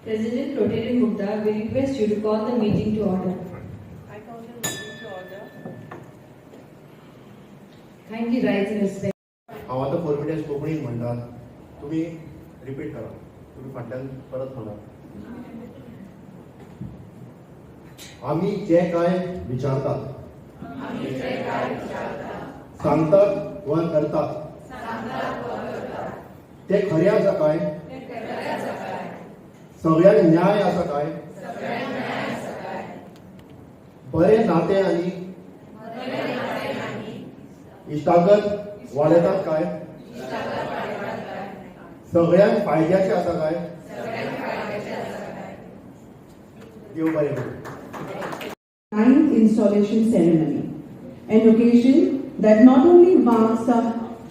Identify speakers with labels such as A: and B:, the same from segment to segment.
A: President Rtn Mugdha, we request you to call the meeting to order.
B: I call the meeting to order.
A: Kindly rise and respect.
C: हांव आतां फॉर्मेटेज कोंकणीन म्हणटात तुमी repeat करा तुमी फाटल्यान परत म्हणा आमी जे कांय विचारतात सांगतात वा करतात ते खरें आसा काय सगळ्यांक न्याय आसा काय बरें नातें आनी इश्टागत वाडयतात काय सगळ्यांक फायद्याचें आसा काय देव बरें करूं.
D: Ninth installation ceremony, an occasion that not only marks the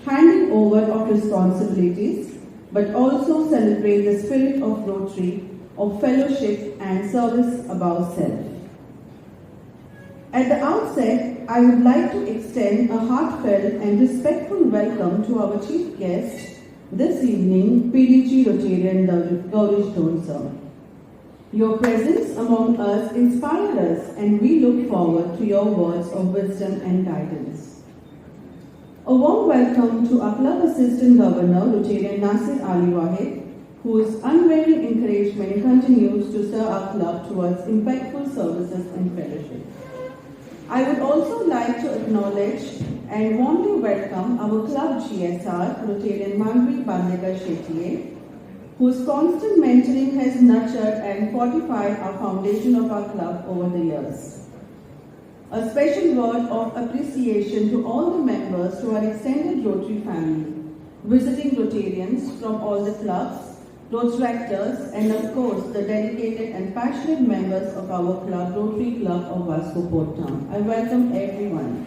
D: handing over of responsibilities but also celebrates the spirit of Rotary, of fellowship and service above self. At the outset, I would like to extend a heartfelt and respectful welcome to our chief guest this evening, PDG Rtn Gaurish Dhond sir. Your presence among us inspires us and we look forward to your words of wisdom and guidance. A warm welcome to our club assistant governor, Rtn Nasir Wahid, whose unwavering encouragement continues to serve our club towards impactful services and fellowship. I would also like to acknowledge and warmly welcome our club GSR, Rtn whose constant mentoring has nurtured and fortified our foundation of our club over the years. A special word of appreciation to all the members to our extended Rotary family, visiting Rotarians from all the clubs, Rotaractors, and of course the dedicated and passionate members of our club, Rotary Club of Vasco Port Town. I welcome everyone.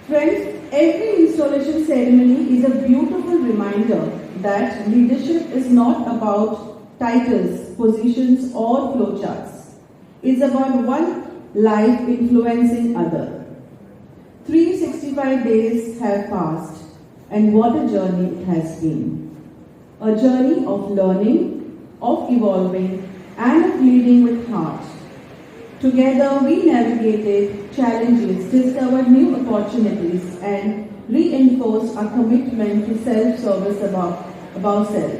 D: Friends, every installation ceremony is a beautiful reminder that leadership is not about titles, positions or flowcharts. It's about one life influencing other. 365 days have passed and what a journey it has been. A journey of learning, of evolving and of leading with heart. Together we navigated challenges, discovered new opportunities and reinforced our commitment to self-service above self.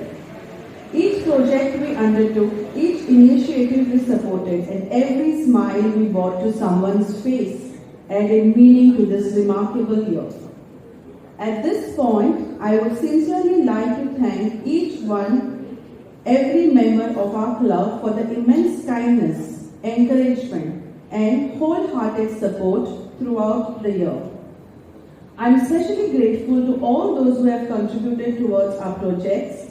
D: Each project we undertook, each initiative we supported and every smile we brought to someone's face added meaning to this remarkable year. At this point, I would sincerely like to thank every member of our club for the immense kindness, encouragement and wholehearted support throughout the year. I am especially grateful to all those who have contributed towards our projects,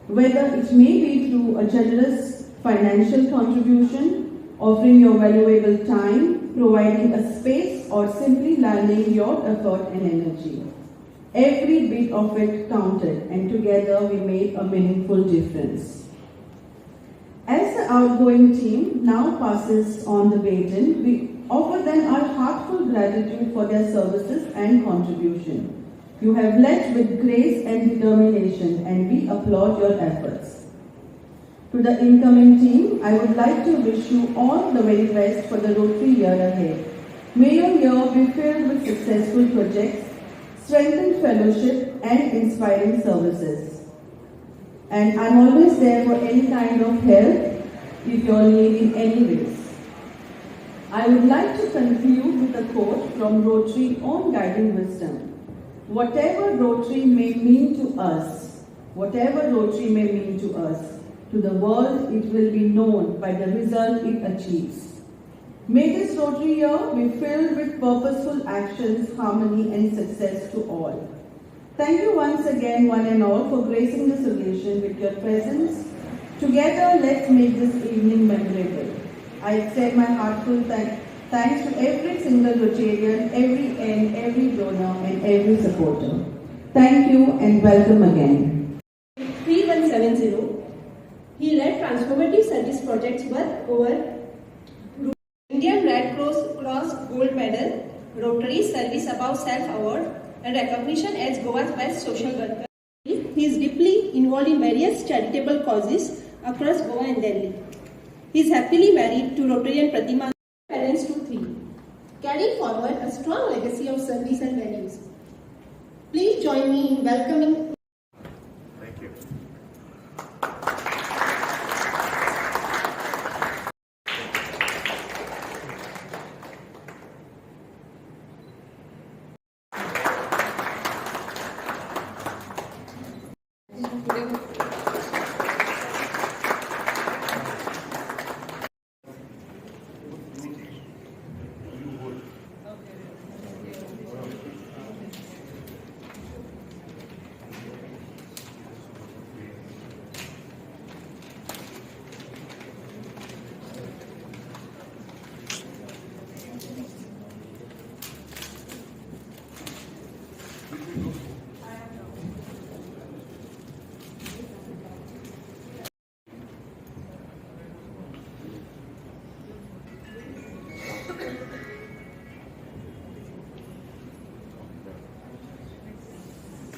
D: whether it may be through a generous financial contribution, offering your valuable time, providing a space or simply lending your effort and energy. Every bit of it counted and together we made a meaningful difference. As the outgoing team now passes on the baton, we offer them our heartfelt gratitude for their services and contribution. You have led with grace and determination and we applaud your efforts. To the incoming team, I would like to wish you all the very best for the Rotary year ahead. May your year be filled with successful projects, strengthened fellowship and inspiring services. And I'm always there for any kind of help if you're needing any ways. I would like to conclude with a quote from Rotary's own guiding wisdom. Whatever Rotary may mean to us, to the world it will be known by the result it achieves. May this Rotary year be filled with purposeful actions, harmony and success to all. Thank you once again, one and all, for gracing this occasion with your presence. Together, let's make this evening memorable. I extend my heartfelt thanks to every single Rotarian, every donor and every supporter. Thank you and welcome again.
E: 3170. He led transformative service projects worth over Indian Red Cross Gold Medal, Rotary Service Above Self Award, and recognition as Goa's best social worker. He is deeply actively involved in various charitable causes across Goa and Delhi. He is happily married to Rotarian Pratima, parents to 3, carrying forward a strong legacy of service and values. Please join me in welcoming.
C: Thank you.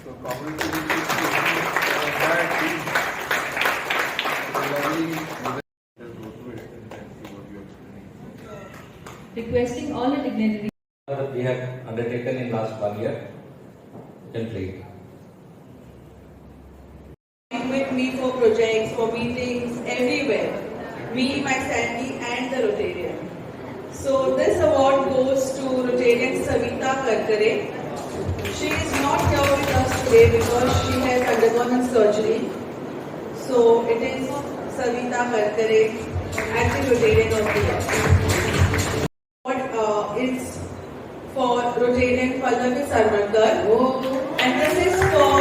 C: So congratulations to the entire team.
A: Requesting all the dignitaries
F: That we have undertaken in last 1 year, you can play it.
B: With me for projects, for meetings, everywhere. Me, my Sandy, and the Rotarian. So this award goes to Rotarian Savita Karkare. She is not here with us today because she has undergone a surgery. So it is Savita Karkare, active Rotarian of the year. It's for Rotarian Pallavi Sarmarkar, and this is for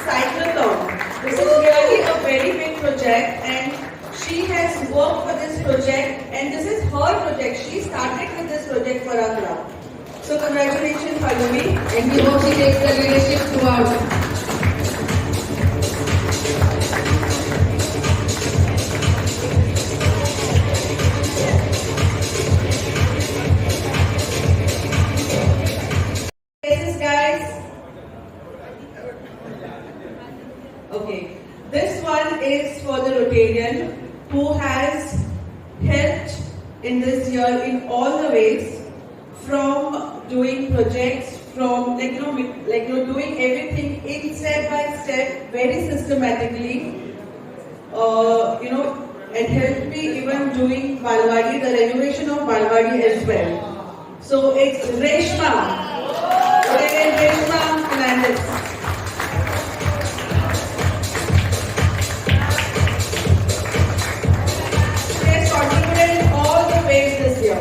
B: Cyclotron. This is really a very big project, and she has worked for this project, and this is her project. She started with this project for our club. So congratulations, Pallavi.
A: and we hope she takes the leadership throughout.
B: Okay, this one is for the Rotarian who has helped in this year in all the ways, from doing projects, from doing everything in step by step, very systematically. And helped me even doing Balwadi, the renovation of Balwadi as well. So it's Reshma, Rotarian Reshma Fernandez. This year.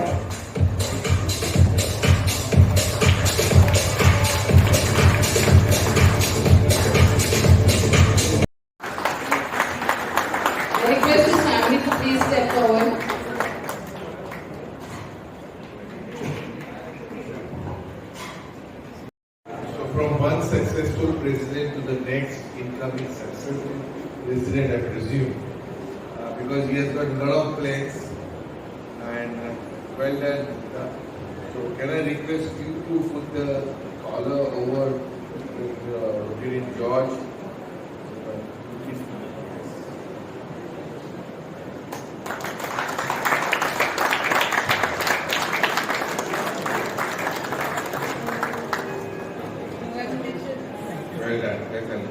A: I request his family to please step forward.
G: So from one successful president to the next incoming successful president, I presume, because he has got a lot of plans. And well done. So can I request you to put the collar over President George? Well done. Well done.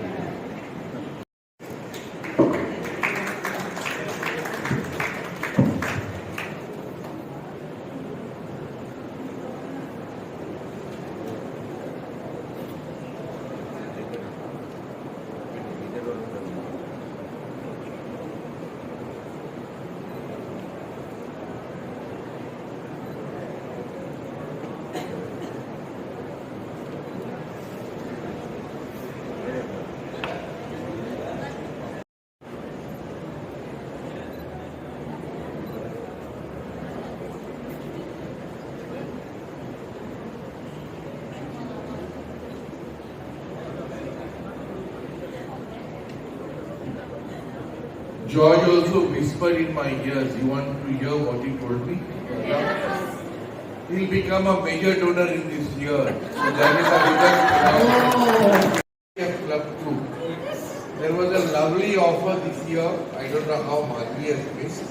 G: George also whispered in my ears. You want to hear what he told me? Yes. He'll become a major donor in this year. So that is a bigger club too. There was a lovely offer this year. I don't know how Madhvi has missed.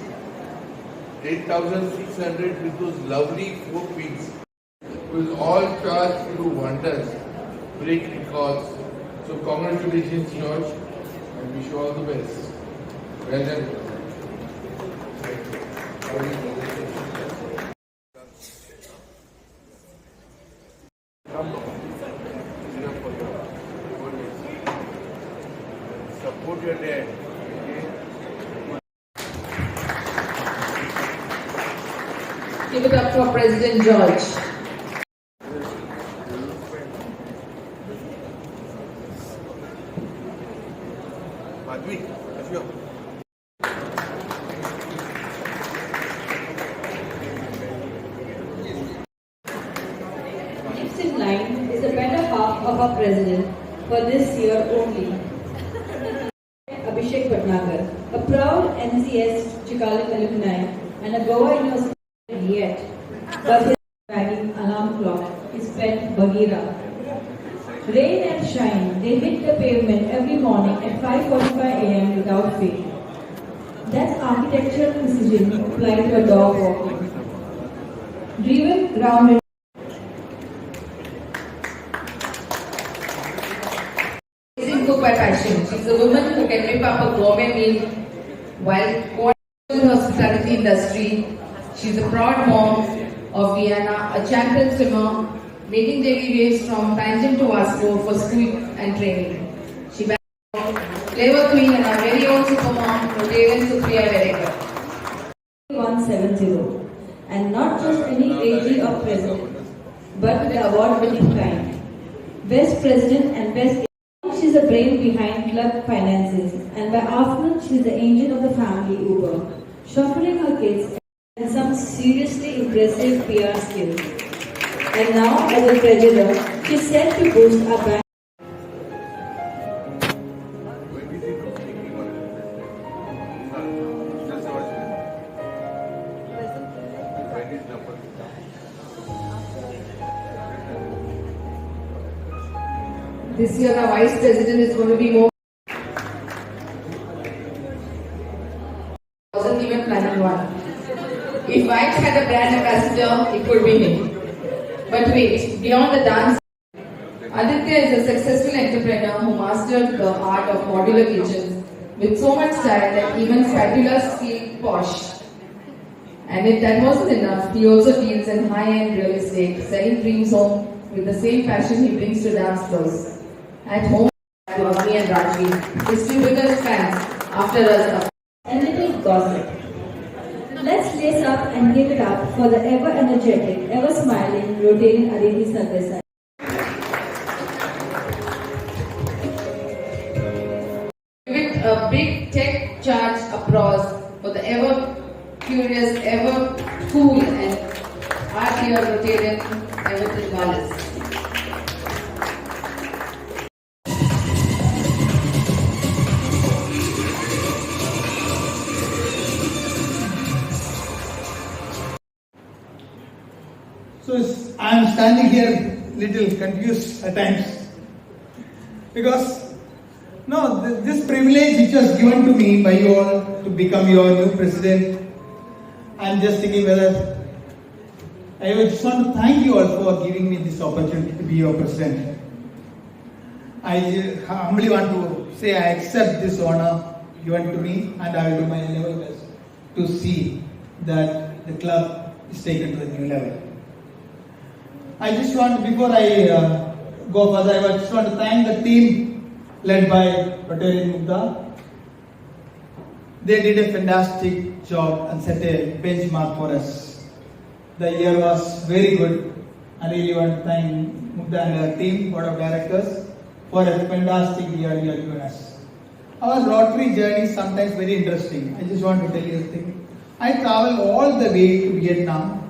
G: 8,600 with those lovely 4 pins. It was all charged to do wonders, break records. So congratulations, George, and wish you all the best. Well done. Support your dad.
A: Give it up for President George.
G: Madhvi, let's go.
A: Next in line is the better half of our president for this year only. Abhishek Bhatnagar, a proud NCS Chikalim alumni and a Goa University yet, but his banging alarm clock is pet Bagheera. Rain and shine, they hit the pavement every morning at 5:45 a.m. without fail. That's architectural precision applied to a dog walking. Driven, grounded.
H: Amazing cook by passion. She's a woman who can whip up a gourmet meal while going in the hospitality industry. She's a proud mom of Vienna, a champion swimmer, making daily waves from Tangent to Vasco for school and training. She flavor queen and our very own supermom, Rotarian Supriya Verekar.
A: 170, and not just any AG or president, but the award-winning kind. Best president and best. She's the brain behind club finances, and by afternoon she's the engine of the family Uber, chauffeuring her kids and some seriously impressive PR skills. And now, as a treasurer, she's set to boost our bank.
H: This year, our vice president is going to be more. Wasn't even planning one. If White had a brand ambassador, it would be him. But wait, beyond the dance, Aditya is a successful entrepreneur who mastered the art of modular kitchens with so much style that even spatulas feel posh. And if that wasn't enough, he also deals in high-end real estate, selling dreams home with the same passion he brings to dance floors. At home, me and Raji, his two biggest fans after us.
A: And little gossip. Let's lace up and give it up for the ever energetic, ever smiling Rotarian Aditi Sardesai.
H: Give it a big tech charge applause for the ever curious, ever cool and our dear Rotarian Everton Wallace.
I: So I am standing here little confused at times because this privilege which was given to me by you all to become your new president, I am just thinking whether I just want to thank you all for giving me this opportunity to be your president. I humbly want to say I accept this honor given to me and I will do my level best to see that the club is taken to the new level. I just want, before I go further, I just want to thank the team led by Rotary Mugdha. They did a fantastic job and set a benchmark for us. The year was very good. I really want to thank Mugdha and her team, board of directors, for a fantastic year you have given us. Our Rotary journey is sometimes very interesting. I just want to tell you a thing. I travel all the way to Vietnam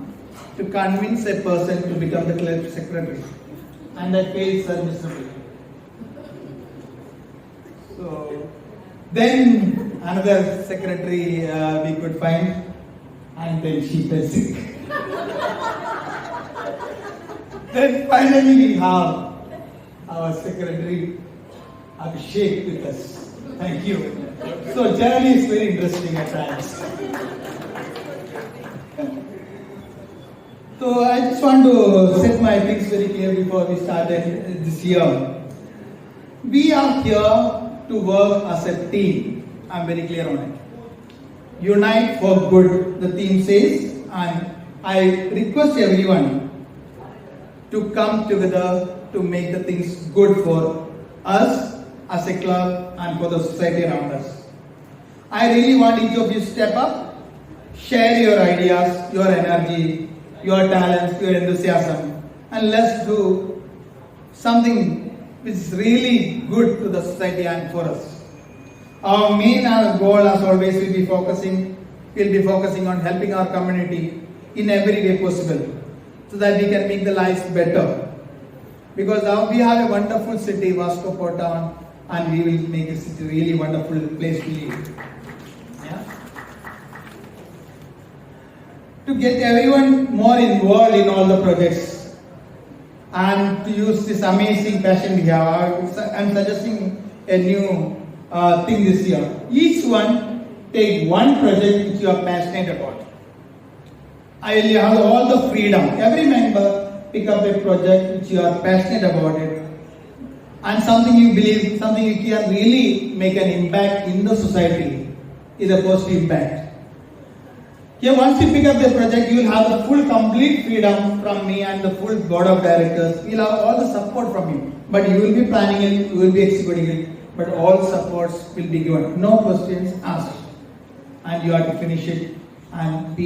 I: to convince a person to become the club secretary, and I failed so miserably. So then another secretary we could find, and then she fell sick. Then finally we have our secretary Abhishek with us. Thank you. So journey is very interesting at times. So I just want to set my things very clear before we started this year. We are here to work as a team. I'm very clear on it. Unite for good, the theme says, and I request everyone to come together to make the things good for us as a club and for the society around us. I really want each of you to step up, share your ideas, your energy, your talents, your enthusiasm, and let's do something which is really good to the society and for us. Our main goal, as always, will be focusing on helping our community in every way possible, so that we can make the lives better. Because now we have a wonderful city, Vasco town, and we will make it a really wonderful place to live. Yeah? To get everyone more involved in all the projects and to use this amazing passion we have, I'm suggesting a new thing this year. Each one take one project which you are passionate about. I will have all the freedom. Every member pick up a project which you are passionate about it, and something you believe, something you can really make an impact in the society, is a positive impact. Here, once you pick up the project, you will have the full, complete freedom from me and the full board of directors. We will have all the support from you. But you will be planning it, you will be executing it, but all supports will be given. No questions asked. And you have to finish it and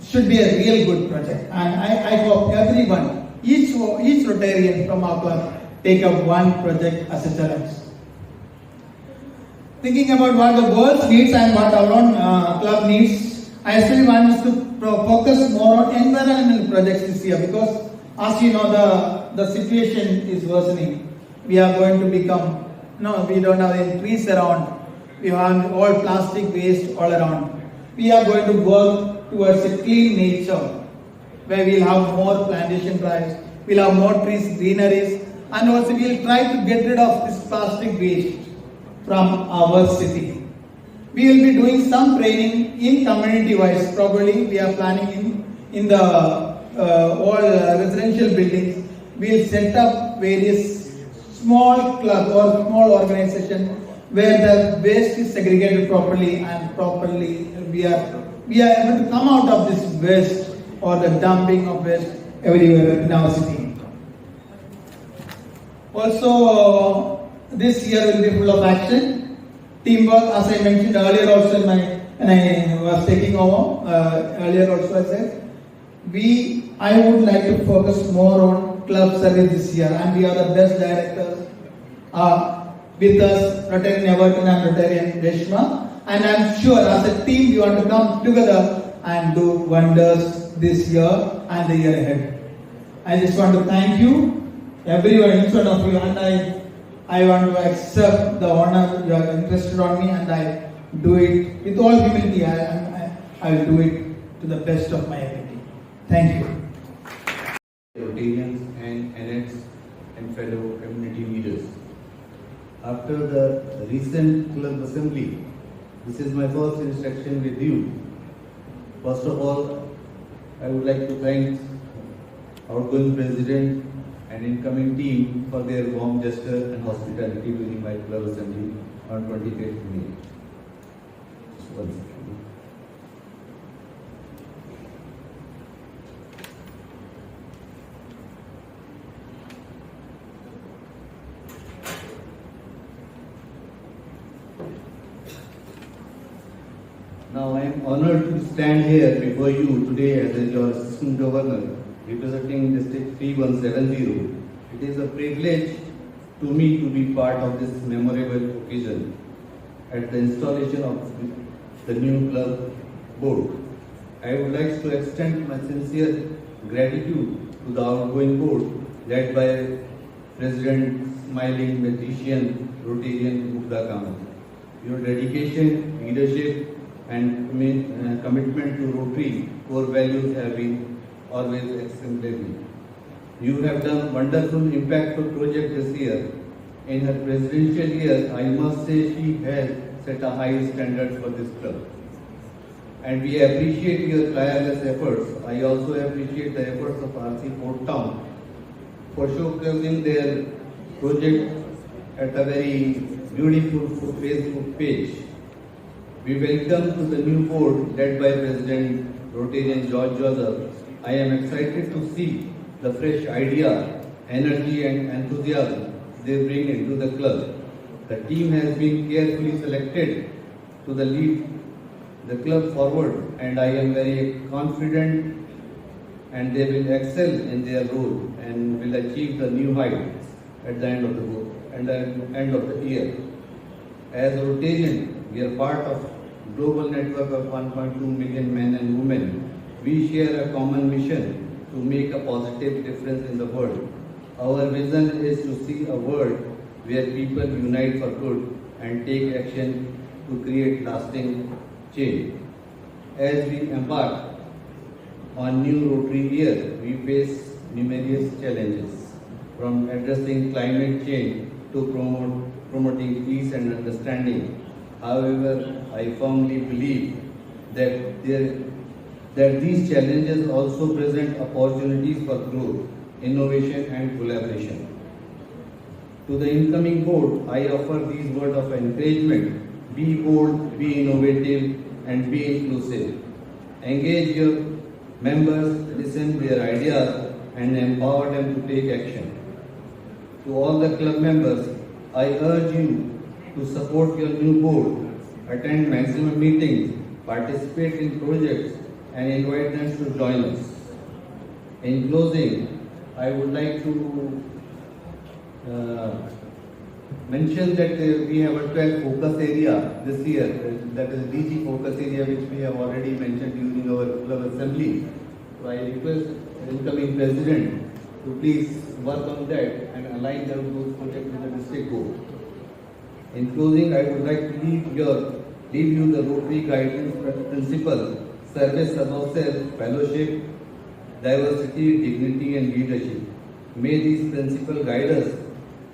I: should be a real good project. And I hope everyone, each Rotarian from our club, take up one project as a challenge. Thinking about what the world needs and what our own club needs, I still want us to focus more on environmental projects this year, because as you know, the situation is worsening. We are going to become, we don't have any trees around. We have all plastic waste all around. We are going to work towards a clean nature, where we'll have more plantation drives, we'll have more trees, greeneries, and also we'll try to get rid of this plastic waste from our city. We will be doing some training in community-wise. Probably we are planning in the all residential buildings. We will set up various small clubs or small organizations where the waste is segregated properly, and properly we are able to come out of this waste or the dumping of waste everywhere in our city. Also, this year will be full of action. Teamwork, as I mentioned earlier also when I was taking over, earlier also I said, I would like to focus more on club service this year, and we are the best directors with us, Rotary Everton and Rotary Krishna, and I'm sure as a team we want to come together and do wonders this year and the year ahead. I just want to thank you, everyone in front of you, and I want to accept the honor you are interested on me, and I do it with all humility. I will do it to the best of my ability. Thank you.
J: Rotarians and NX and fellow community leaders. After the recent club assembly, this is my first interaction with you. First of all, I would like to thank outgoing president and incoming team for their warm gesture and hospitality during my club assembly on 28th May. Just one second. Now I am honored to stand here before you today as your assistant governor, representing District 3170. It is a privilege to me to be part of this memorable occasion at the installation of the new club board. I would like to extend my sincere gratitude to the outgoing board led by President Smiling Magician Rotarian Mugdha Kamat. Your dedication, leadership, and commitment to Rotary core values have been always exemplary. You have done wonderful impactful project this year, In her presidential year, I must say she has set a high standard for this club. And we appreciate your tireless efforts. I also appreciate the efforts of RC Port Town for showcasing their project at a very beautiful Facebook page. We welcome to the new board led by President Rtn George Joseph. I am excited to see the fresh idea, energy and enthusiasm they bring into the club. The team has been carefully selected to lead the club forward, and I am very confident and they will excel in their role and will achieve the new heights at the end of the year. As a Rotarian, we are part of a global network of 1.2 million men and women. We share a common mission to make a positive difference in the world. Our vision is to see a world where people unite for good and take action to create lasting change. As we embark on new Rotary year, we face numerous challenges, from addressing climate change to promoting peace and understanding. However, I firmly believe that these challenges also present opportunities for growth, innovation and collaboration. To the incoming board, I offer these words of encouragement. Be bold, be innovative and be inclusive. Engage your members, listen to their ideas and empower them to take action. To all the club members, I urge you to support your new board, attend maximum meetings, participate in projects and invite them to join us. In closing, I would like to mention that we have a 12 focus area this year, that is DG focus area, which we have already mentioned during our club assembly. So I request the incoming president to please work on that and align those projects with the district board. In closing, I would like to leave you the Rotary guidance principle: service above self, fellowship, diversity, dignity and leadership. May these principles guide us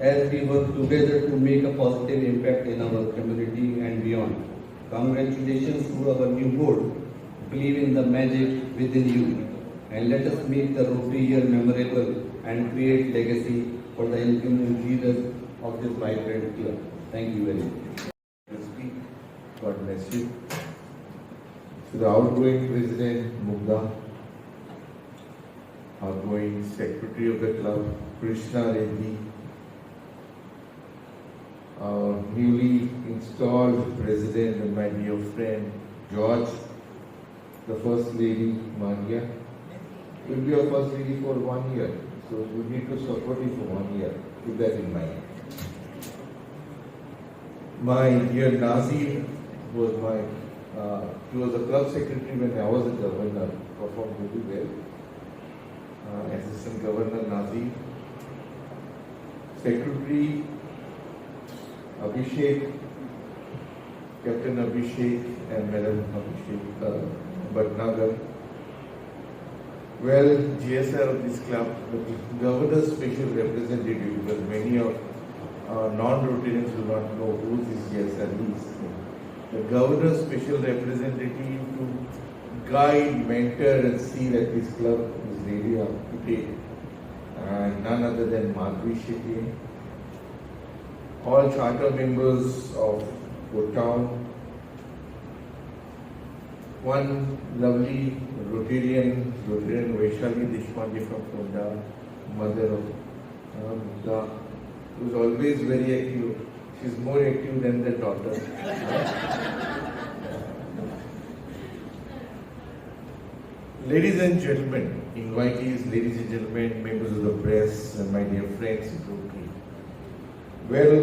J: as we work together to make a positive impact in our community and beyond. Congratulations to our new board. Believe in the magic within you and let us make the Rotary year memorable and create legacy for the incoming leaders of this vibrant club. Thank you very much.
G: God bless you. To the outgoing President Mugdha, outgoing Secretary of the club Krishna, Reddy, our newly installed President and my dear friend George, the First Lady Maria. Will be our First Lady for 1 year, so we need to support you for 1 year. Keep that in mind. My dear Nasir was he was a club secretary when I was a governor, performed really well. Assistant Governor Nasir, Secretary Abhishek, Captain Abhishek and Madam Abhishek Bhatnagar. Well, GSR of this club, the Governor's Special Representative, because many of non-Rotarians do not know who this GSR is. The Governor's Special Representative to guide, mentor and see that this club is really up to date. And none other than Madhvi Shetty. All charter members of Port Town. One lovely Rotarian Vaishali Deshpande from Fonda, mother of Mugdha, who is always very active. She is more active than the daughter. Ladies and gentlemen, invitees, ladies and gentlemen, members of the press, and my dear friends in Rotary. Well,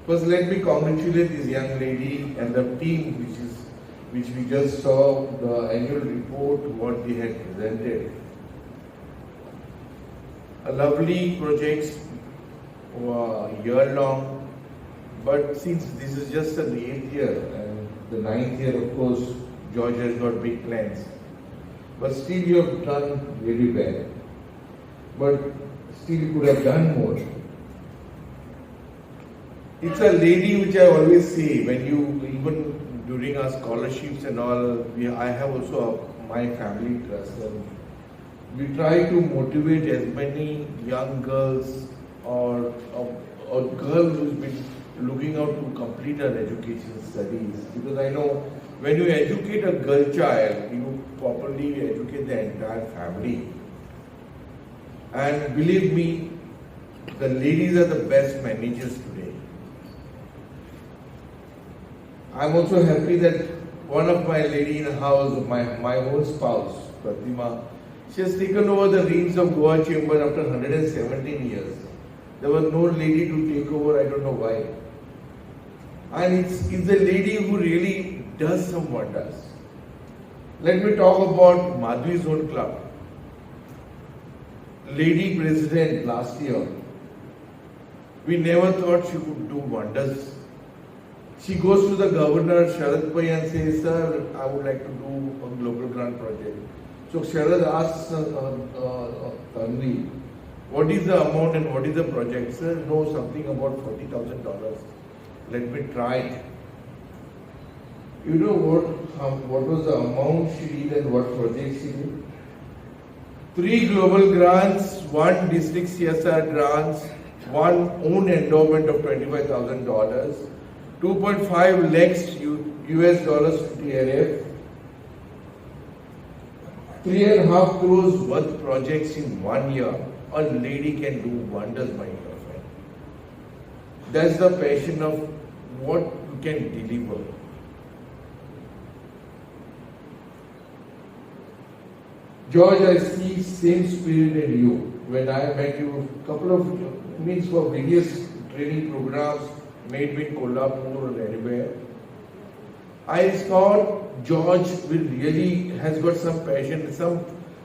G: first let me congratulate this young lady and the team which we just saw the annual report, what they had presented. A lovely project, year long, but since this is just an 8th year and the 9th year, of course, George has got big plans. But still you have done really well. But still you could have done more. It's a lady which I always say when you, even during our scholarships and all, I have also my family trust. And we try to motivate as many young girls or girl who's been looking out to complete her education studies. Because I know when you educate a girl child, you properly educate the entire family. And believe me, the ladies are the best managers today. I'm also happy that one of my lady in the house, my own spouse, Pratima, she has taken over the reins of Goa Chamber after 117 years. There was no lady to take over, I don't know why. And it's a lady who really does some wonders. Let me talk about Madhvi's own club. Lady President last year. We never thought she could do wonders. She goes to the governor, Sharad Pai, and says, sir, I would like to do a global grant project. So Sharad asks Tanvi, what is the amount and what is the project? Sir, know something about $40,000. Let me try. You know what was the amount she did and what project she did? 3 global grants, 1 district CSR grants, 1 own endowment of $25,000, 2.5 lakhs US dollars to TRF, 3.5 crores worth projects in 1 year. A lady can do wonders, my dear friend. That's the passion of what you can deliver. George, I see same spirit in you. When I met you, couple of means for various training programs made in Kolhapur or anywhere, I thought George has got some passion,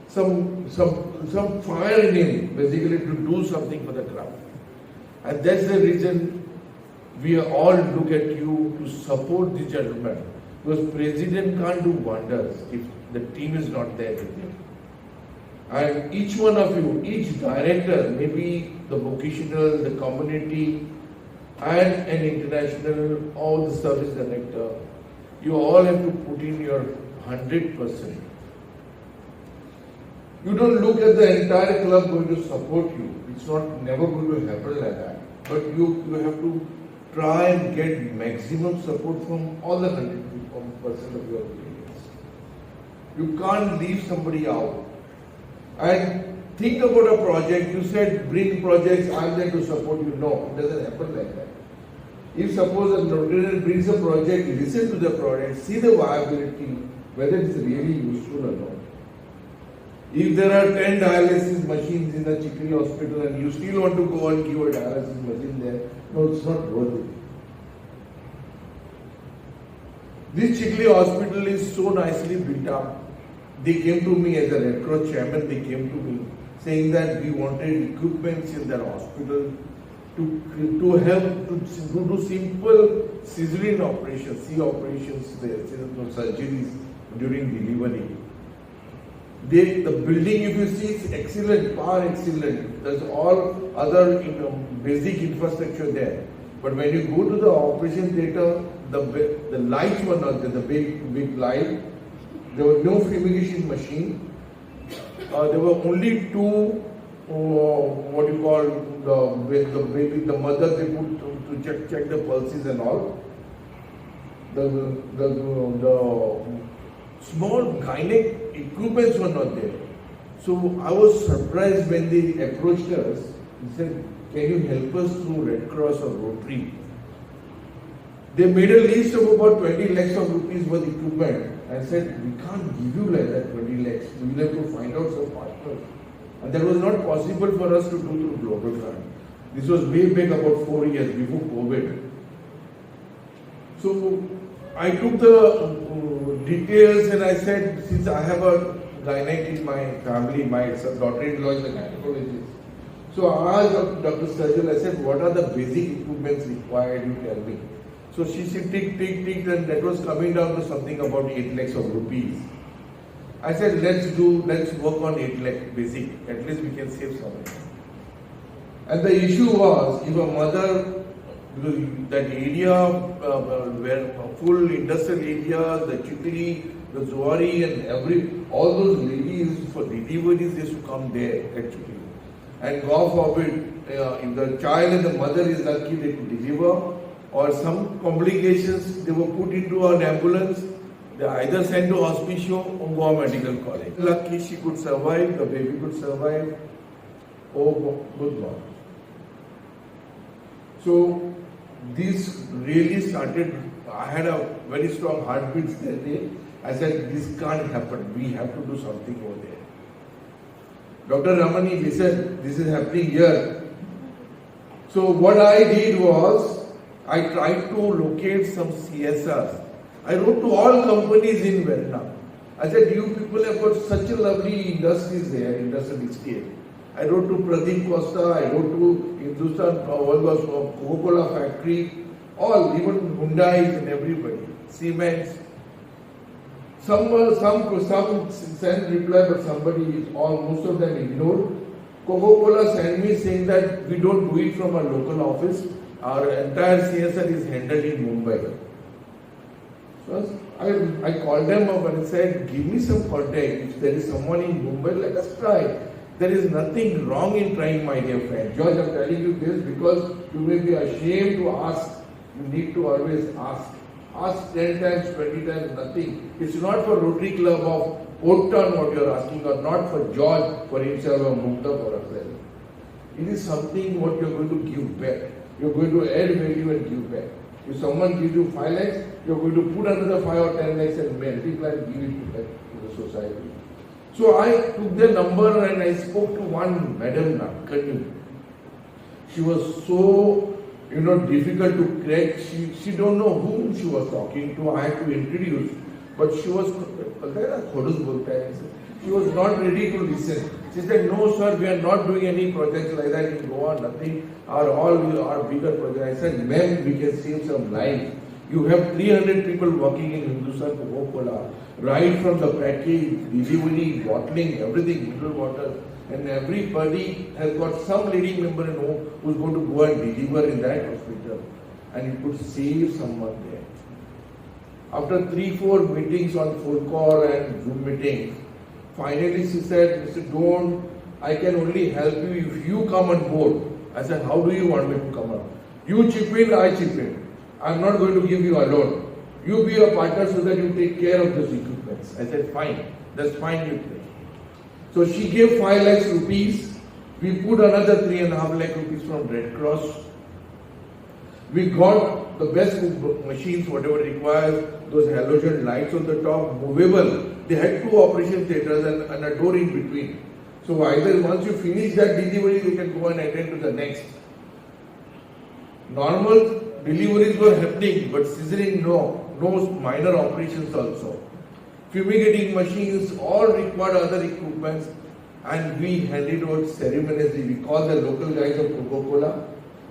G: some fire in him, basically to do something for the club. And that's the reason we all look at you to support the gentleman. Because President can't do wonders if the team is not there with him. And each one of you, each director, maybe the vocational, the community, and an international, all the service director, you all have to put in your 100%. You don't look at the entire club going to support you. It's never going to happen like that. But you have to try and get maximum support from all the 100% of your players. You can't leave somebody out. And think about a project. You said bring projects, I'm there to support you. No, it doesn't happen like that. If suppose a Rotary brings a project, listen to the project, see the viability, whether it's really useful or not. If there are 10 dialysis machines in the Chikri hospital and you still want to go and give a dialysis machine there, no, it's not worth it. This Chikri hospital is so nicely built up. They came to me as a Red Cross chairman, they came to me saying that we wanted equipments in their hospital to help to do simple cesarean operations, operations there, surgeries during delivery. The building, if you see, is excellent, far excellent. There's all other basic infrastructure there. But when you go to the operation theatre, the lights were not there, the big light. There was no fumigation machine. There were only 2, what you call the mothers they put to check the pulses and all. The small gynec equipments were not there. So I was surprised when they approached us and said, can you help us through Red Cross or Rotary? They made a list of about 20 lakhs of rupees worth equipment. I said, we can't give you like that 20 lakhs. We will have to find out some partners. And that was not possible for us to do through Global Grant. This was way back about 4 years before COVID. So I took the details and I said, since I have a gynec in my family, my daughter-in-law is a gynecologist. So I asked Dr. Sajal, I said, what are the basic equipments required, you tell me. So she said, tick, and that was coming down to something about 8 lakhs of rupees. I said, let's work on 8 lakh basic, at least we can save some money. And the issue was, if a mother because that area where full industrial area, the Chitri, the Zuari and all those ladies for deliveries used to come there actually. And God forbid, if the child and the mother is lucky they could deliver, or some complications, they were put into an ambulance, they either sent to hospital or Goa Medical College. Lucky she could survive, the baby could survive. Oh, good God. So this really started, I had a very strong heartbeat that day. I said, this can't happen, we have to do something over there. Dr. Ramani, listen, this is happening here. So what I did was, I tried to locate some CSRs. I wrote to all companies in Vietnam. I said, you people have got such a lovely industries there, industrial estate. I wrote to Pradeep Costa, I wrote to Hindustan Coca-Cola factory, all, even Hyundai and everybody, Siemens. Some sent reply, but most of them ignored. Coca-Cola sent me saying that we don't do it from our local office. Our entire CSR is handled in Mumbai. So I called them up and said, give me some contact. If there is someone in Mumbai, let us try. There is nothing wrong in trying, my dear friend. George, I'm telling you this because you may be ashamed to ask. You need to always ask. Ask 10 times, 20 times, nothing. It's not for Rotary Club of Old Town what you are asking, or not for George for himself or Mugdha for herself. It is something what you are going to give back. You are going to add value and give back. If someone gives you 5 lakhs, you are going to put another 5 or 10 lakhs and multiply and give it back to the society. So I took the number and I spoke to one Madam Nakani. She was so difficult to crack. She don't know whom she was talking to. I had to introduce, but she was not ready to listen. She said, no sir, we are not doing any projects like that in Goa, nothing. Our bigger projects. I said, ma'am, we can save some lives. You have 300 people working in Hindustan Coca-Cola, right from the package, delivery, bottling, everything, mineral water. And everybody has got some leading member in home who's going to go and deliver in that hospital. And you could save someone there. After 3-4 meetings on phone call and Zoom meetings, finally she said, Mr. Dhond, I can only help you if you come on board. I said, how do you want me to come on? You chip in, I chip in. I'm not going to give you alone. You be a partner so that you take care of those equipments. I said, fine. That's fine with me. So she gave 5 lakhs rupees. We put another 3.5 lakh rupees from Red Cross. We got the best machines, whatever requires, those halogen lights on the top, movable. They had 2 operation theatres and a door in between. So either once you finish that delivery, you can go and attend to the next. Normal deliveries were happening, but scissoring no minor operations also. Fumigating machines, all required other equipments, and we handed out ceremoniously. We called the local guys of Coca-Cola,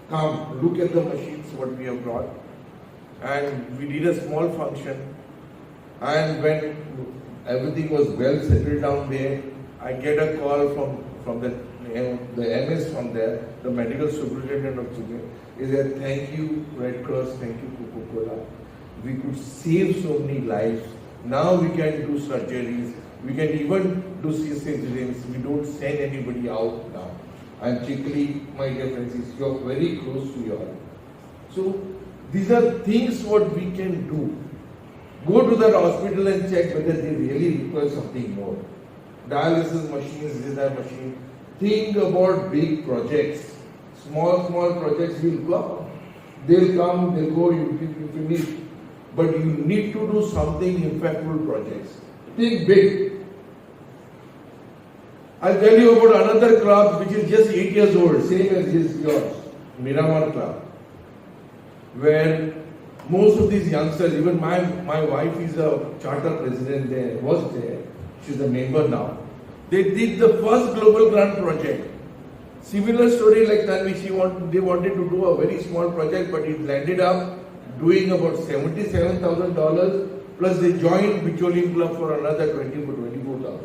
G: come, look at the machines, what we have brought. And we did a small function, and when everything was well settled down there, I get a call from the MS from there, the medical superintendent of Chile. He said, thank you Red Cross, thank you Coca-Cola. We could save so many lives. Now we can do surgeries, we can even do cesareans. We don't send anybody out now. And Chikli, my dear friends, you're very close to your. So these are things what we can do. Go to that hospital and check whether they really require something more. Dialysis machines, these are machines. Think about big projects. Small projects will come. They'll come, they'll go, you finish. But you need to do something impactful projects. Think big. I'll tell you about another club which is just 8 years old, same as yours, Miramar Club, where most of these youngsters, even my wife is a charter president there, was there, she's a member now. They did the first global grant project. Similar story like Tanvi, they wanted to do a very small project, but it landed up doing about $77,000, plus they joined Bicholim Club for another $24,000.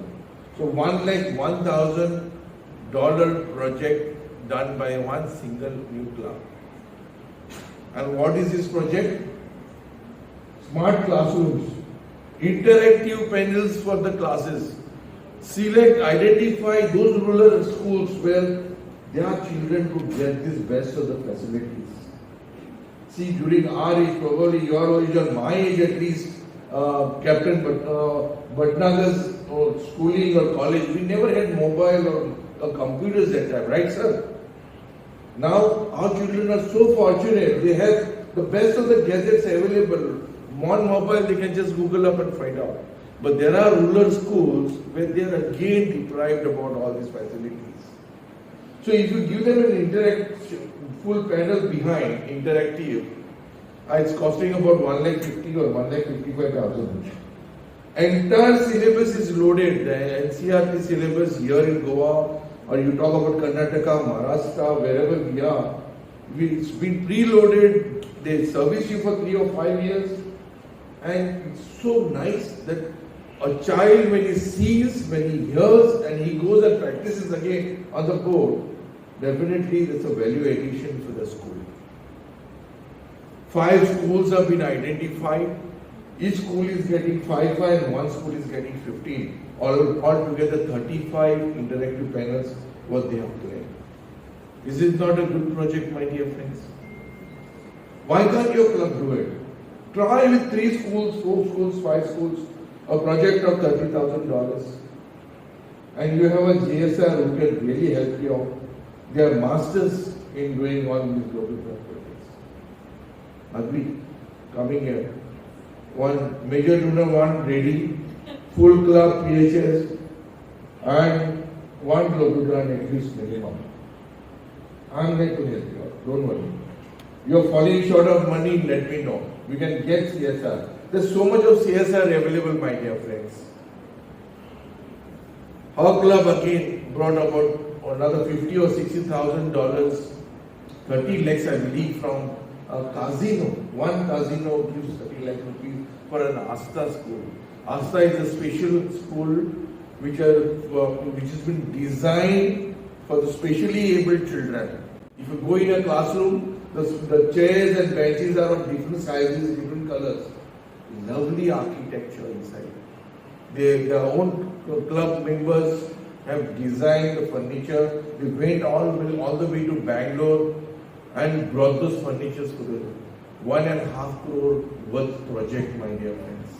G: So $1,1,000 project done by one single new club. And what is this project? Smart classrooms, interactive panels for the classes. Select, identify those rural schools where their children could get this best of the facilities. See, during our age, probably your age or my age at least, Captain Bhatnagar's schooling or college, we never had mobile or computers at that time, right, sir? Now, our children are so fortunate, they have the best of the gadgets available. On mobile, they can just Google up and find out. But there are rural schools where they are again deprived about all these facilities. So if you give them an full panel behind, interactive, it's costing about 1,50,000 or 1,55,000. Entire syllabus is loaded. The NCRT syllabus here in Goa, or you talk about Karnataka, Maharashtra, wherever we are, it's been preloaded. They service you for 3 or 5 years. And it's so nice that a child, when he sees, when he hears, and he goes and practices again on the board, definitely that's a value addition for the school. 5 schools have been identified. Each school is getting 5 and one school is getting 15. All together 35 interactive panels what they have planned. Is it not a good project, my dear friends? Why can't your club do it? Try with 3 schools, 4 schools, 5 schools, a project of $30,000. And you have a GSR who can really help you out. They are masters in doing all these global projects. Agree? Coming here. One major donor, one Reddy, full club PHS, and one global grant at least minimum. I'm going to help you out. Don't worry. You're falling short of money, let me know. We can get CSR. There's so much of CSR available, my dear friends. Our club again brought about another $50,000 or $60,000, 30 lakhs I believe, from a casino. One casino gives 30 lakh rupees for an Asta school. Asta is a special school which has been designed for the specially abled children. If you go in a classroom, the chairs and benches are of different sizes, different colors. Lovely architecture inside. Their own club members have designed the furniture. They went all the way to Bangalore and brought those furnitures for the 1.5 crore worth project, my dear friends.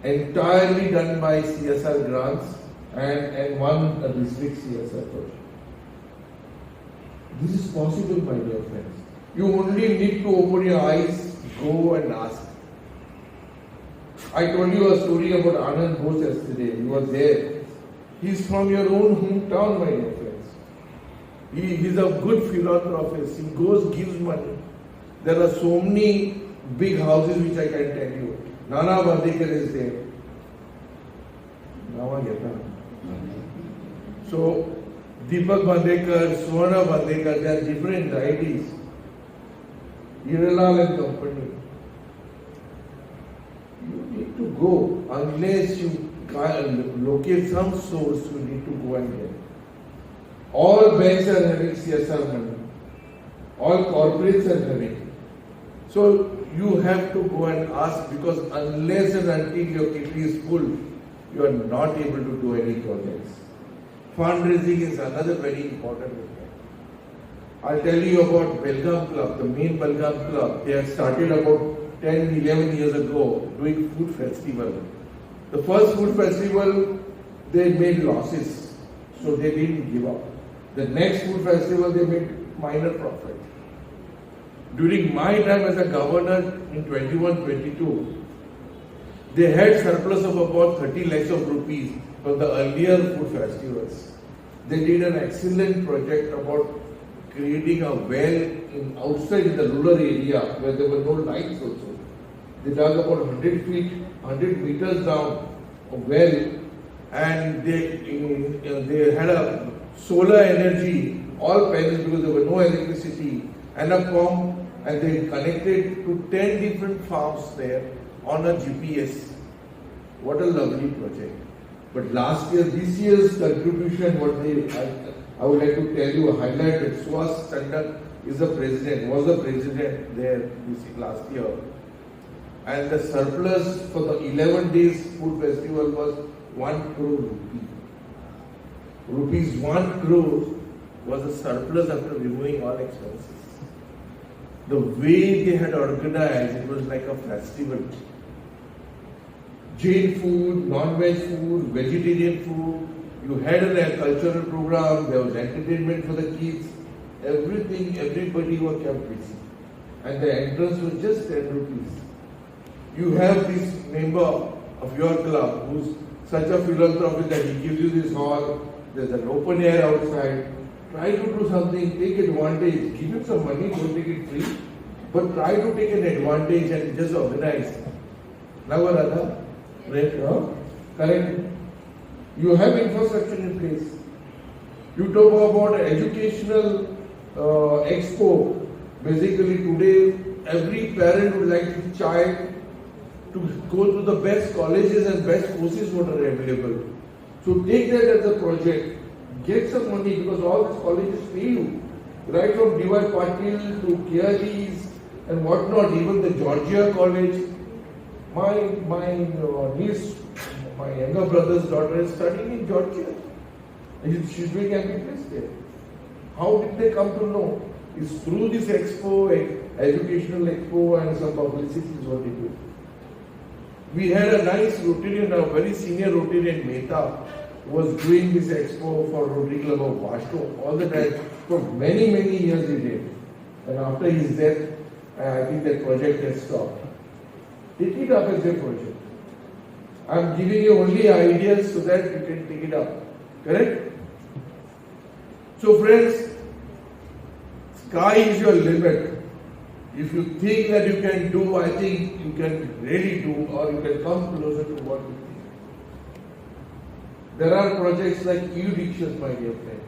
G: Entirely done by CSR grants and one district CSR project. This is possible, my dear friends. You only need to open your eyes, go and ask. I told you a story about Anand Bose yesterday. You were there. He's from your own hometown, my dear friends. He's a good philanthropist. He goes, gives money. There are so many big houses which I can tell you. Nana Bandekar is there. So, Deepak Bandekar, Swarna Bandekar, they are different varieties. Iralal and company. You need to go. Unless you locate some source, you need to go and get. All banks are having CSR money. All corporates are having. So you have to go and ask, because unless and until your kitty is full, you are not able to do any projects. Fundraising is another very important thing. I'll tell you about Belgaum Club, the main Belgaum Club. They had started about 10, 11 years ago doing food festival. The first food festival, they made losses, so they didn't give up. The next food festival, they made minor profit. During my time as a governor in 21-22, they had surplus of about 30 lakhs of rupees from the earlier food festivals. They did an excellent project about creating a well outside in the rural area where there were no lights also. They dug about 100 meters down a well, and they had a solar energy, all panels, because there were no electricity, and a pump, and they connected to 10 different farms there on a GPS. What a lovely project. But this year's contribution, I would like to tell you, highlight that SWAS is the president, was the president there last year. And the surplus for the 11 days food festival was 1 crore rupee. Rupees 1 crore was the surplus after removing all expenses. The way they had organized, it was like a festival. Jain food, non-veg food, vegetarian food. You had a cultural program, there was entertainment for the kids. Everything, everybody was kept busy. And the entrance was just 10 rupees. You have this member of your club who's such a philanthropist that he gives you this hall, there's an open air outside. Try to do something, take advantage, give him some money, don't take it free, but try to take an advantage and just organize. Now, Radha, right now, correct? You have infrastructure in place. You talk about educational expo. Basically, today, every parent would like his child to go to the best colleges and best courses what are available. So take that as a project. Get some money because all these colleges pay you. Right from D.Y. Patil to KLEs and whatnot, even the Georgia College. My niece, my younger brother's daughter is studying in Georgia. She's doing MBBS there. How did they come to know? It's through this expo, educational expo and some publicity is what they do. We had a nice Rotarian, a very senior Rotarian Mehta, was doing this expo for Rotary Club of Vasco all the time. For many, many years he did. And after his death, I think that project has stopped. Take it up as a project. I am giving you only ideas so that you can take it up. Correct? So friends, sky is your limit. If you think that you can do, I think you can really do, or you can come closer to what you think. There are projects like e-rickshaws, my dear friend.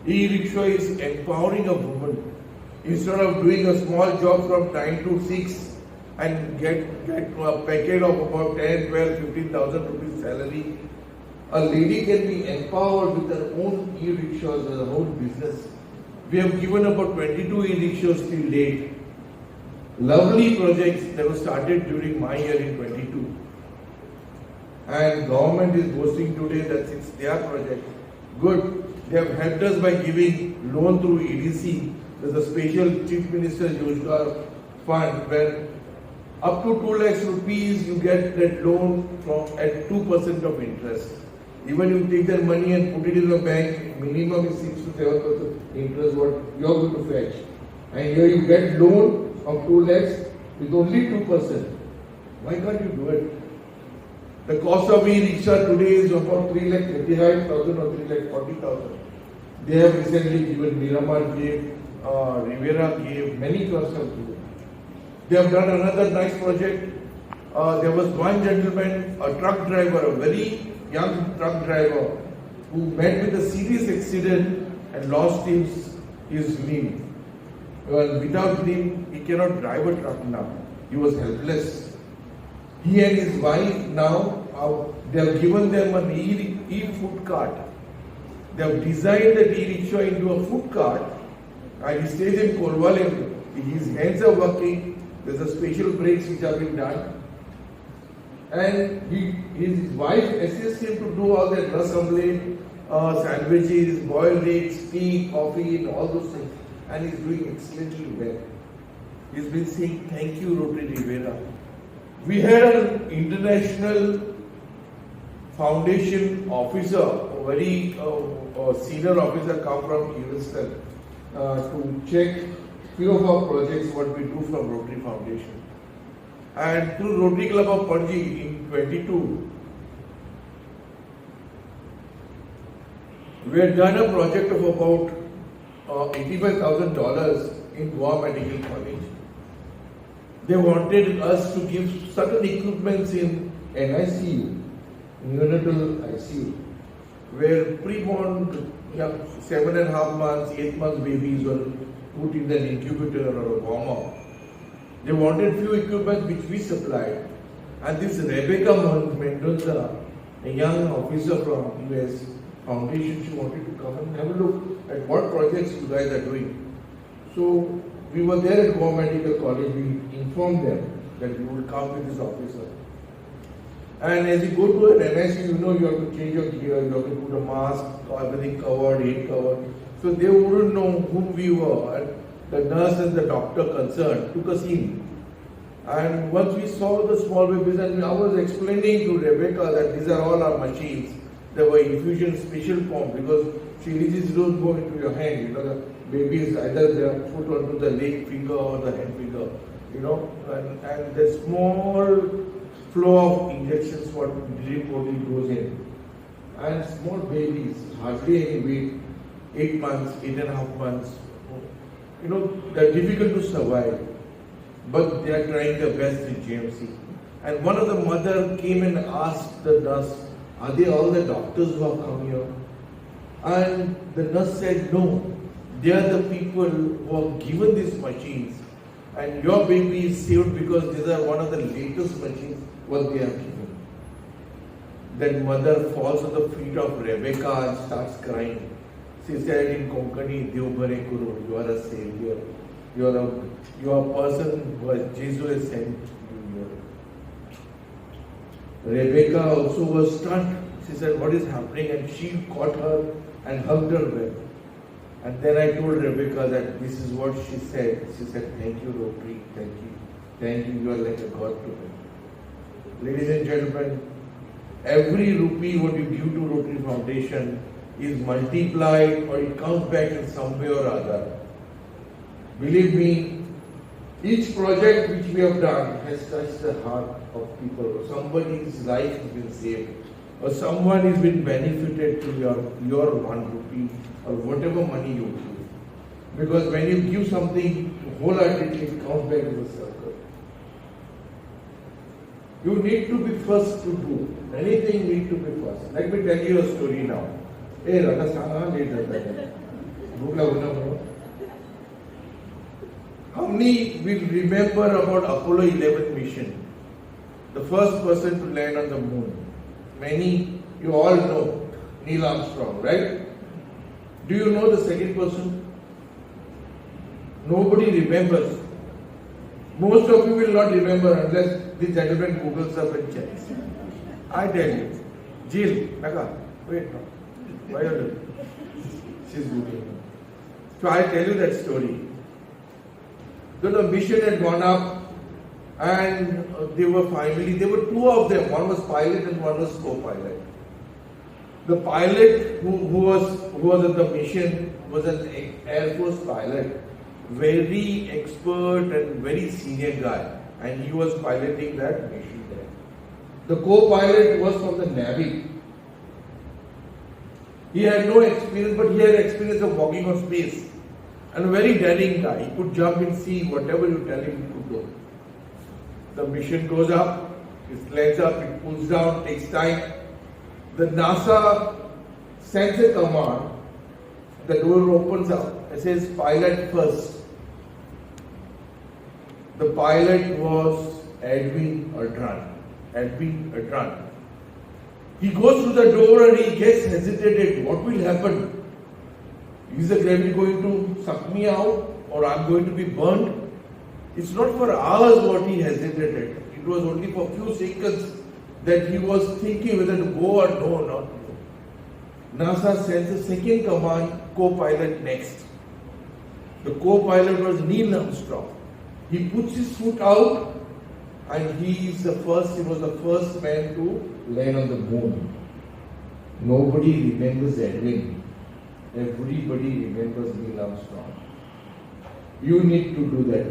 G: E-rickshaw is empowering a woman. Instead of doing a small job from 9 to 6 and get a packet of about 10, 12, 15,000 rupees salary, a lady can be empowered with her own e-rickshaws as her own business. We have given about 22 e-rickshaws till date. Lovely projects that were started during my year in 22. And government is boasting today that it's their project. Good. They have helped us by giving loan through EDC. There's a special Chief Minister Yojgar fund where up to 2 lakhs rupees you get that loan at 2% of interest. Even you take that money and put it in the bank, minimum is 6 to 7% interest what you are going to fetch. And here you get loan of 2 lakhs with only 2%. Why can't you do it? The cost of e-rickshaw today is about 3,35,000 or 3,40,000. They have recently given, Miramar gave, Rivera gave, many clubs have given. They have done another nice project. There was one gentleman, a truck driver, a very young truck driver, who met with a serious accident and lost his limb. Without limb, he cannot drive a truck now. He was helpless. He and his wife now, they have given them an e-food cart. They have designed that e-rickshaw into a food cart, and he stays in Korwale. His hands are working. There's a special brakes which have been done. And his wife assists him to do all that ras omelette, sandwiches, boiled eggs, tea, coffee, and all those things. And he's doing excellently well. He's been saying, thank you, Rotary Rivera. We had an international foundation officer, a very senior officer come from Houston to check few of our projects what we do from Rotary Foundation. And through Rotary Club of Panji in 22, we had done a project of about $85,000 in Goa Medical College. They wanted us to give certain equipments in NICU, neonatal ICU, where preborn 7.5 months, 8 months babies were put in an incubator or a warmer. They wanted few equipments which we supplied. And this Rebecca Mendoza, a young officer from US Foundation, she wanted to come and have a look at what projects you guys are doing. So we were there at Goa Medical College, we informed them that we would come with this officer. And as you go to an NIC, you know you have to change your gear, you have to put a mask, everything covered, head covered. So they wouldn't know whom we were. And the nurse and the doctor concerned took us in. And once we saw the small babies, and I was explaining to Rebecca that these are all our machines. There were infusion special form because syringes don't go into your hand. You know, the babies either they are put onto the leg finger or the hand finger. You know, and the small flow of injections what drip only goes in. And small babies, hardly any weight, 8 months, 8.5 months. You know, they're difficult to survive. But they are trying their best in GMC. And one of the mother came and asked the nurse, are they all the doctors who have come here? And the nurse said, no, they are the people who are given these machines. And your baby is saved because these are one of the latest machines what they have given. Then mother falls on the feet of Rebecca and starts crying. She said in Konkani, Deubare Kuru, you are a savior. You are a person who has Jesus has sent you here. Rebecca also was stunned. She said, what is happening? And she caught her and hugged her well. And then I told Rebecca that this is what she said. She said, thank you, Rotary. Thank you. Thank you. You are like a God to me. Ladies and gentlemen, every rupee what you give to Rotary Foundation is multiplied or it comes back in some way or other. Believe me, each project which we have done has touched the heart of people. Somebody's life has been saved, or someone has been benefited to your 1 rupee or whatever money you give. Because when you give something wholeheartedly, it comes back in the circle. You need to be first to do. Anything need to be first. Let me tell you a story now. Hey, how many will remember about Apollo 11 mission? The first person to land on the moon. Many, you all know, Neil Armstrong, right? Do you know the second person? Nobody remembers. Most of you will not remember unless the gentleman Googles up and checks. I tell you, Jill, Naga, wait now. Why are you? She's Googling. So I tell you that story. Then the mission had gone up and there were 2 of them. One was pilot and one was co-pilot. The pilot who was at the mission was an Air Force pilot, very expert and very senior guy, and he was piloting that mission there. The co-pilot was from the Navy. He had no experience, but he had experience of walking on space. And a very daring guy. He could jump in sea, whatever you tell him, he could go. The mission goes up, it lands up, it pulls down, takes time. The NASA sends a command, the door opens up, it says pilot first. The pilot was Edwin Rtn. He goes through the door and he gets hesitated. What will happen? Is the gravity going to suck me out or I'm going to be burned? It's not for hours what he hesitated. It was only for a few seconds that he was thinking whether to go or no or not. NASA sends a second command, co-pilot next. The co-pilot was Neil Armstrong. He puts his foot out and he was the first man to land on the moon. Nobody remembers Edwin. Everybody remembers Neil Armstrong. You need to do that.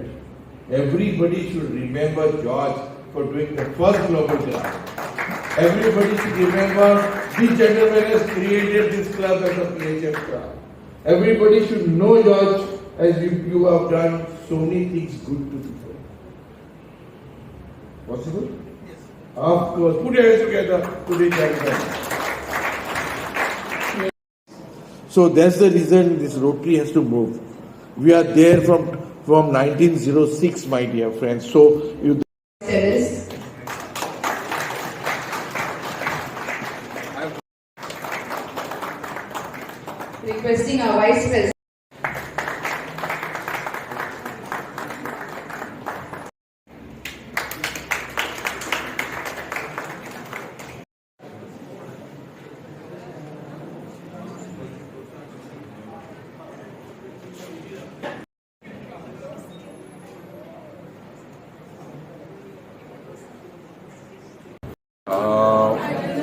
G: Everybody should remember George for doing the first global club. Everybody should remember this gentleman has created this club as a PHF club. Everybody should know George as you have done so many things good to people. Possible? Yes. Of course. Put your hands together to this gentleman. So that's the reason this Rotary has to move. We are there from 1906, my dear friends. So you.
H: Requesting our Vice President.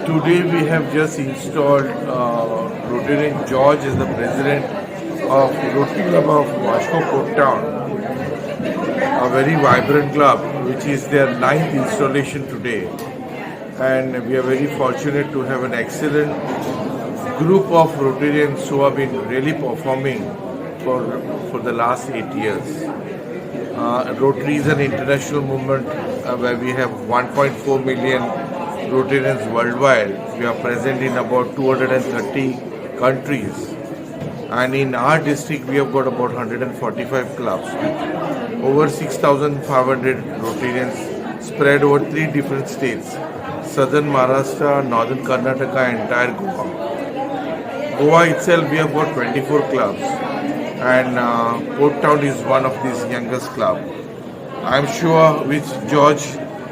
G: Today we have just installed Rotary George as the president of Rotary Club of Vasco Port Town, a very vibrant club which is their 9th installation today, and we are very fortunate to have an excellent group of Rotarians who have been really performing for the last 8 years. Rotary is an international movement where we have 1.4 million Rotarians worldwide. We are present in about 230 countries, and in our district we have got about 145 clubs, over 6,500 Rotarians spread over 3 different states: southern Maharashtra, northern Karnataka, entire Goa. Goa itself we have got 24 clubs, and Port Town is one of these youngest club. I am sure with George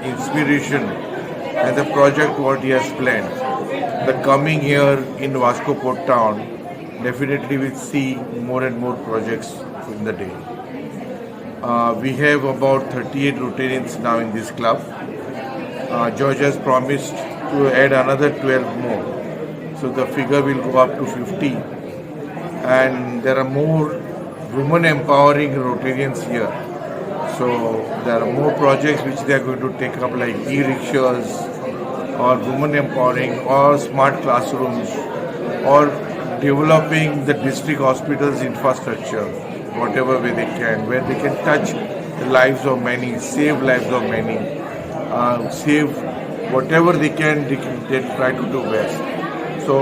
G: inspiration and the project what he has planned, the coming year in Vasco Port Town definitely will see more and more projects in the day. We have about 38 Rotarians now in this club. George has promised to add another 12 more, so the figure will go up to 50, and there are more women empowering Rotarians here. So there are more projects which they are going to take up, like e-rickshaws or women empowering or smart classrooms or developing the district hospitals infrastructure, whatever way they can, where they can touch the lives of many, save lives of many, save whatever they can try to do best. So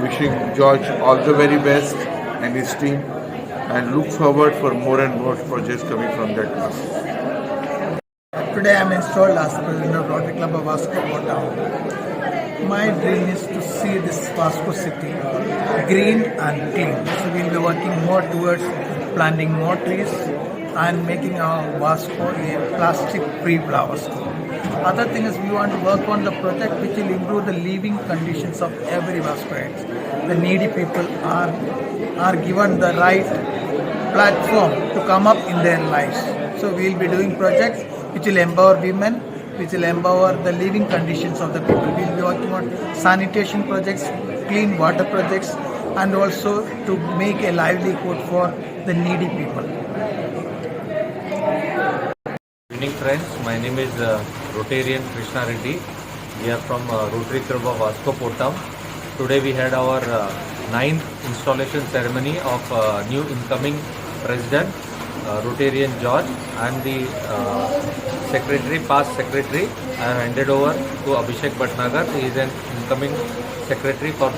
G: wishing George all the very best and his team, and look forward for more and more projects coming from that class.
I: Today I am installed as President of Rotary Club of Vasco Port Town. My dream is to see this Vasco city green and clean. So we will be working more towards planting more trees and making our Vasco a plastic-free Vasco. Other thing is we want to work on the project which will improve the living conditions of every Vascoites. The needy people are given the right platform to come up in their lives. So we will be doing projects which will empower women, which will empower the living conditions of the people. We will be working on sanitation projects, clean water projects, and also to make a livelihood for the needy people.
F: Good evening friends, my name is Rotarian Krishna Reddy. We are from Rotary Club of Vasco Port Town. Today we had our 9th installation ceremony of new incoming President Rtn George. I am the secretary, past secretary. I have handed over to Abhishek Bhatnagar. He is an incoming secretary for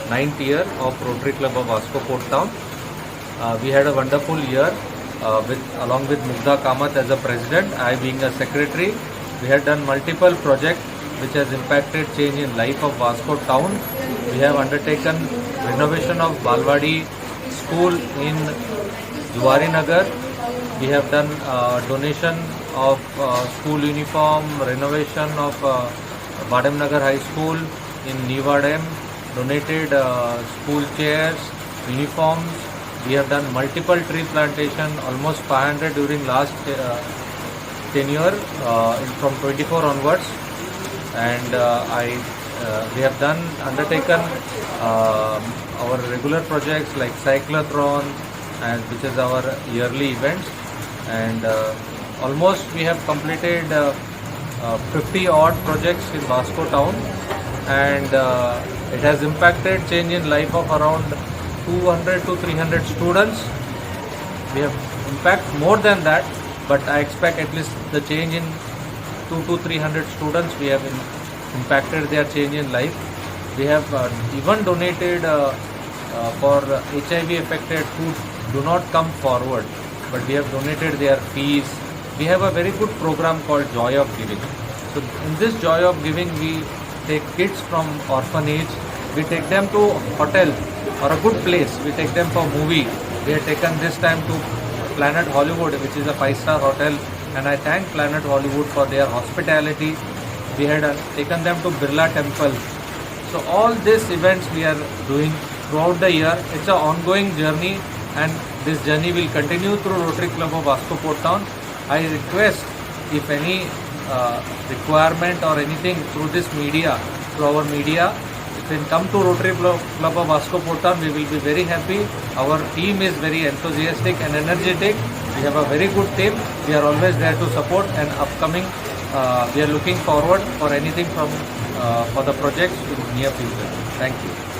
F: 9th year of Rotary Club of Vasco Port Town. We had a wonderful year along with Mugdha Kamat as a president, I being a secretary. We had done multiple projects which has impacted change in life of Vasco Town. We have undertaken renovation of Balwadi school in Juwari Nagar. We have done donation of school uniform, renovation of Badam Nagar High School in Nivadem, donated school chairs, uniforms. We have done multiple tree plantation, almost 500 during last tenure from 24 onwards, and we have undertaken our regular projects like cyclotron, and which is our yearly events, and almost we have completed 50 odd projects in Vasco Town, and it has impacted change in life of around 200 to 300 students. We have impact more than that, but I expect at least the change in 200 to 300 students we have impacted their change in life. We have even donated for HIV affected who do not come forward, but we have donated their fees. We have a very good program called Joy of Giving. So in this Joy of Giving, we take kids from orphanage, we take them to hotel or a good place, we take them for movie. We have taken this time to Planet Hollywood, which is a 5-star hotel, and I thank Planet Hollywood for their hospitality. We had taken them to Birla Temple. So all these events we are doing throughout the year. It's an ongoing journey, and this journey will continue through Rotary Club of Vasco Port Town. I request if any requirement or anything through this media, to our media. If you come to Rotary Club of Vasco Potam, we will be very happy. Our team is very enthusiastic and energetic. We have a very good team. We are always there to support, and upcoming we are looking forward for anything from for the projects in near future. Thank you.